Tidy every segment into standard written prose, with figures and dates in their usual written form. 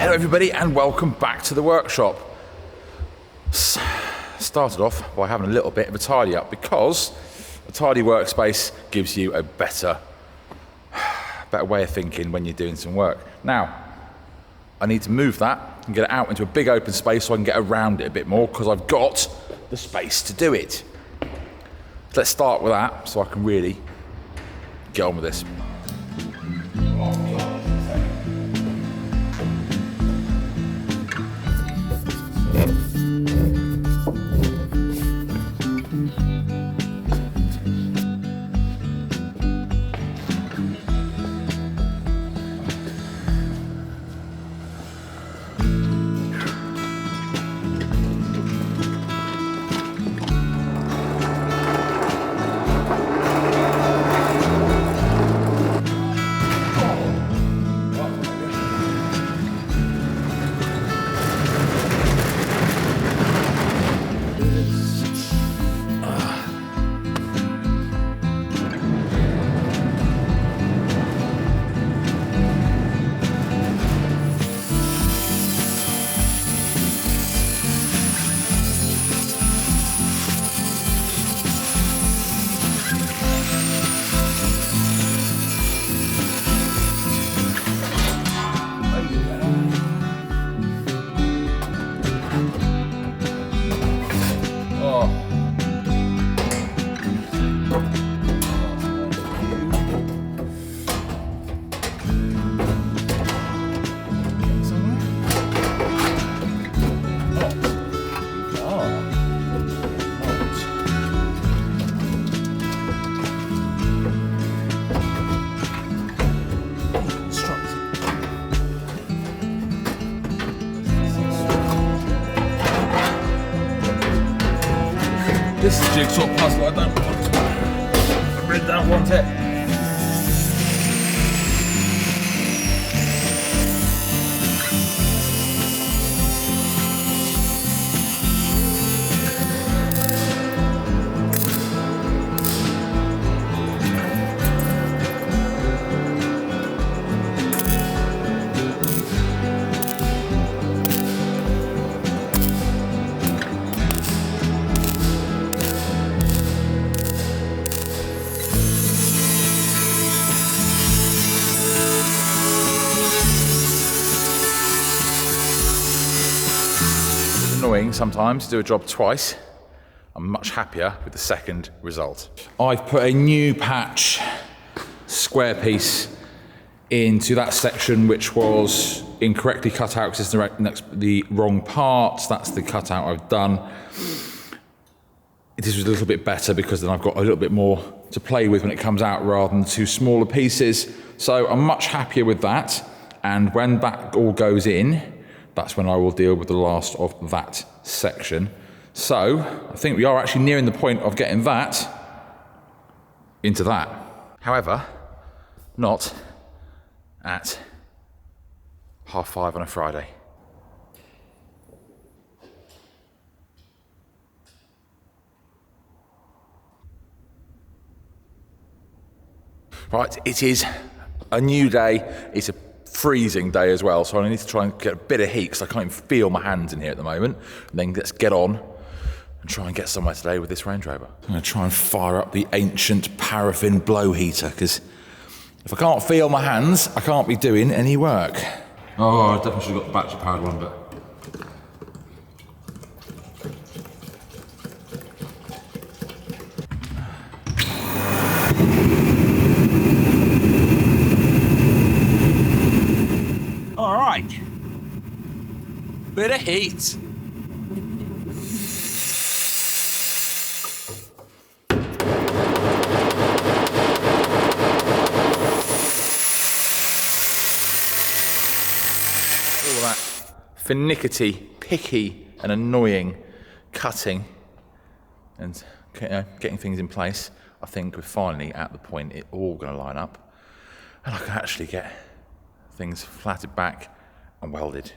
Hello everybody and welcome back to the workshop. Started off by having a little bit of a tidy up because a tidy workspace gives you a better way of thinking when you're doing some work. Now, I need to move that and get it out into a big open space so I can get around it a bit more because I've got the space to do it. So let's start with that so I can really get on with this. This is a jigsaw puzzle I don't want. I really don't want it. Annoying sometimes to do a job twice. I'm much happier with the second result. I've put a new patch square piece into that section which was incorrectly cut out because it's the wrong parts. That's the cutout I've done. This was a little bit better because then I've got a little bit more to play with when it comes out rather than two smaller pieces. So I'm much happier with that. And when that all goes in, that's when I will deal with the last of that section. So I think we are actually nearing the point of getting that into that. However, not at 5:30 on a Friday. Right, it is a new day. It's a freezing day as well, so I need to try and get a bit of heat because I can't even feel my hands in here at the moment. And then let's get on and try and get somewhere today with this Range Rover. I'm going to try and fire up the ancient paraffin blow heater because if I can't feel my hands, I can't be doing any work. Oh, I definitely should have got the battery powered one, but bit of heat. All that finicky, picky and annoying cutting and getting things in place. I think we're finally at the point it's all going to line up and I can actually get things flatted back and welded.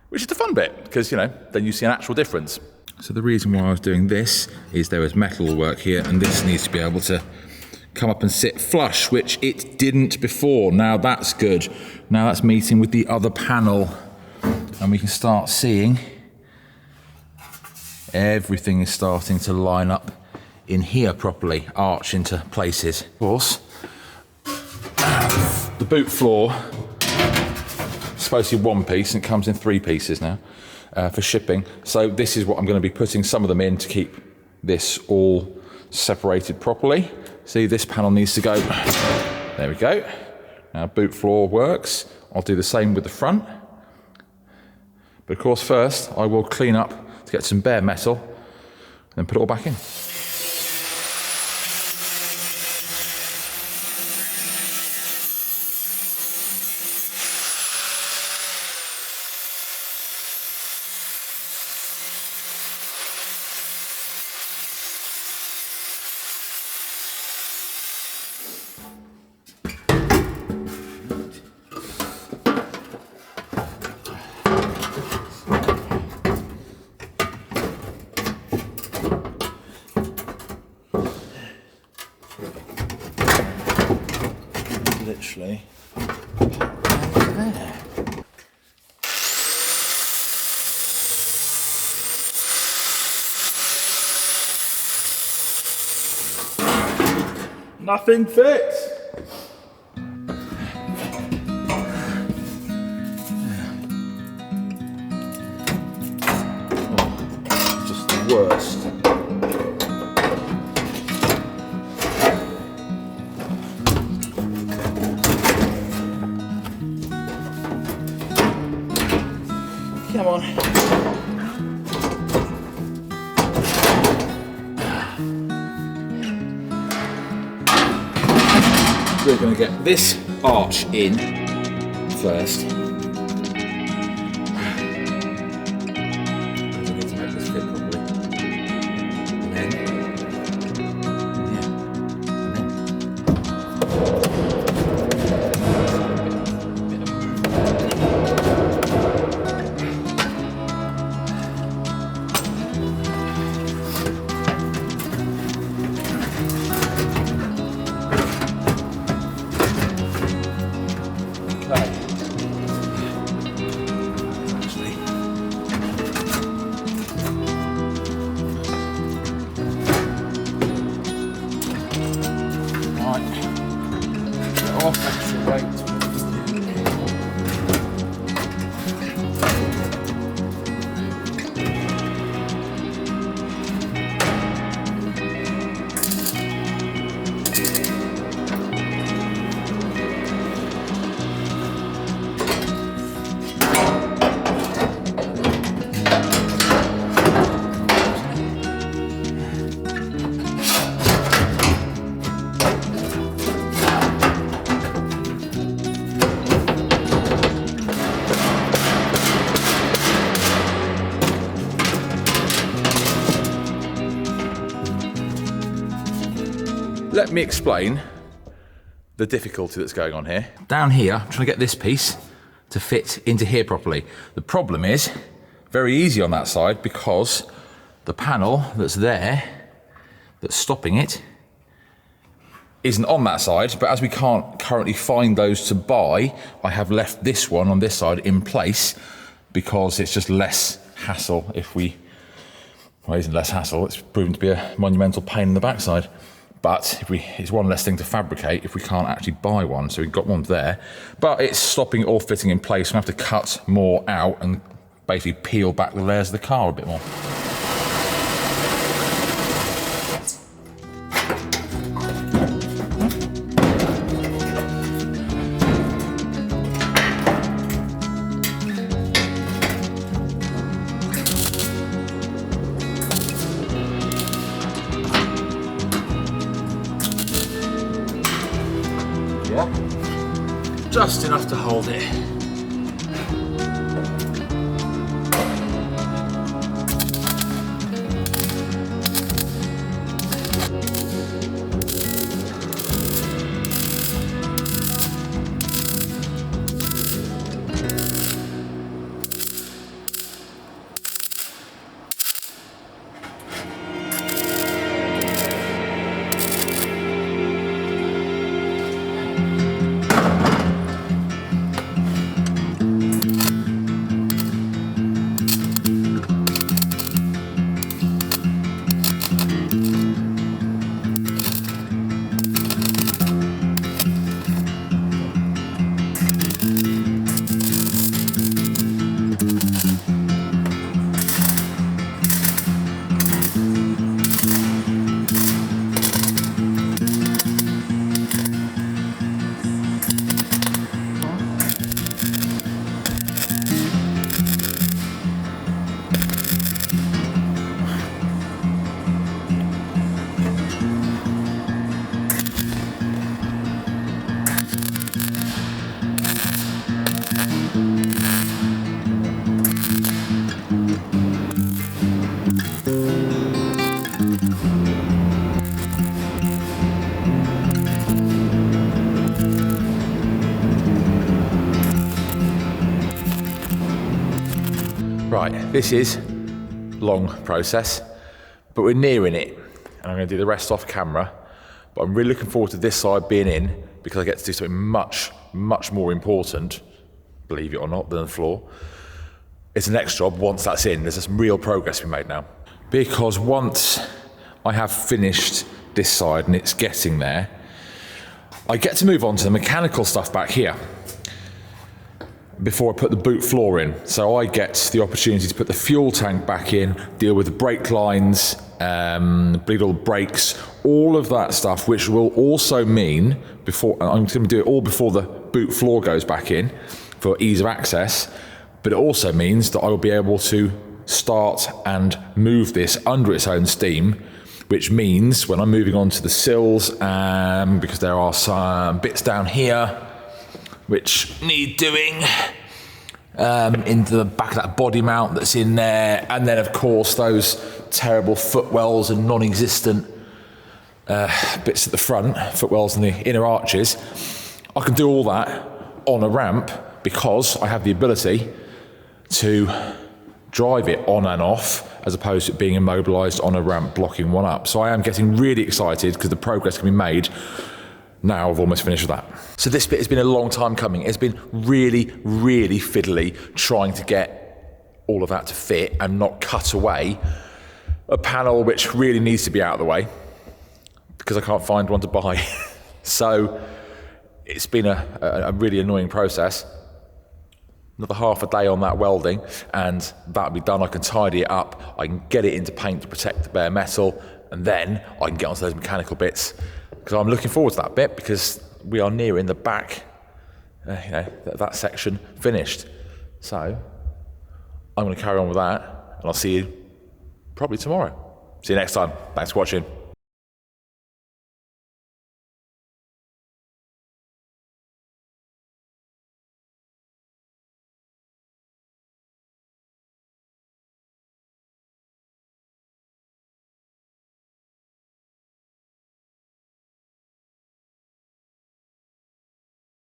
Which is the fun bit, because, then you see an actual difference. So the reason why I was doing this is there was metal work here, and this needs to be able to come up and sit flush, which it didn't before. Now that's good. Now that's meeting with the other panel, and we can start seeing everything is starting to line up in here properly, arch into places. Of course, the boot floor is supposed to be one piece and it comes in 3 pieces now for shipping. So this is what I'm going to be putting some of them in to keep this all separated properly. See, this panel needs to go. There we go. Now boot floor works. I'll do the same with the front. But of course first I will clean up to get some bare metal and then put it all back in. Literally there. Nothing fits. Oh, just the worst. Come on. We're going to get this arch in first. We need to make this fit properly. And then, yeah, and then. Off extra weight. Let me explain the difficulty that's going on here. Down here, I'm trying to get this piece to fit into here properly. The problem is, very easy on that side because the panel that's there, that's stopping it, isn't on that side, but as we can't currently find those to buy, I have left this one on this side in place because it's just less hassle if we, well, it isn't less hassle, it's proven to be a monumental pain in the backside. But it's one less thing to fabricate if we can't actually buy one. So we've got one there, but it's stopping it all fitting in place. We have to cut more out and basically peel back the layers of the car a bit more. Just enough to hold it. Right, this is a long process, but we're nearing it. And I'm going to do the rest off camera. But I'm really looking forward to this side being in because I get to do something much, much more important, believe it or not, than the floor. It's the next job once that's in. There's some real progress to be made now. Because once I have finished this side and it's getting there, I get to move on to the mechanical stuff back here before I put the boot floor in. So I get the opportunity to put the fuel tank back in, deal with the brake lines, bleed all the brakes, all of that stuff, which will also mean, I'm going to do it all before the boot floor goes back in for ease of access, but it also means that I will be able to start and move this under its own steam, which means when I'm moving on to the sills, because there are some bits down here which need doing, into the back of that body mount that's in there, and then of course those terrible footwells and non-existent bits at the front, footwells and the inner arches. I can do all that on a ramp because I have the ability to drive it on and off as opposed to it being immobilised on a ramp blocking one up. So I am getting really excited because the progress can be made. Now I've almost finished with that. So this bit has been a long time coming. It's been really, really fiddly trying to get all of that to fit and not cut away a panel which really needs to be out of the way because I can't find one to buy. So it's been a really annoying process. Another half a day on that welding and that'll be done. I can tidy it up, I can get it into paint to protect the bare metal, and then I can get onto those mechanical bits. Because I'm looking forward to that bit because we are nearing the back, that section finished. So I'm going to carry on with that and I'll see you probably tomorrow. See you next time. Thanks for watching.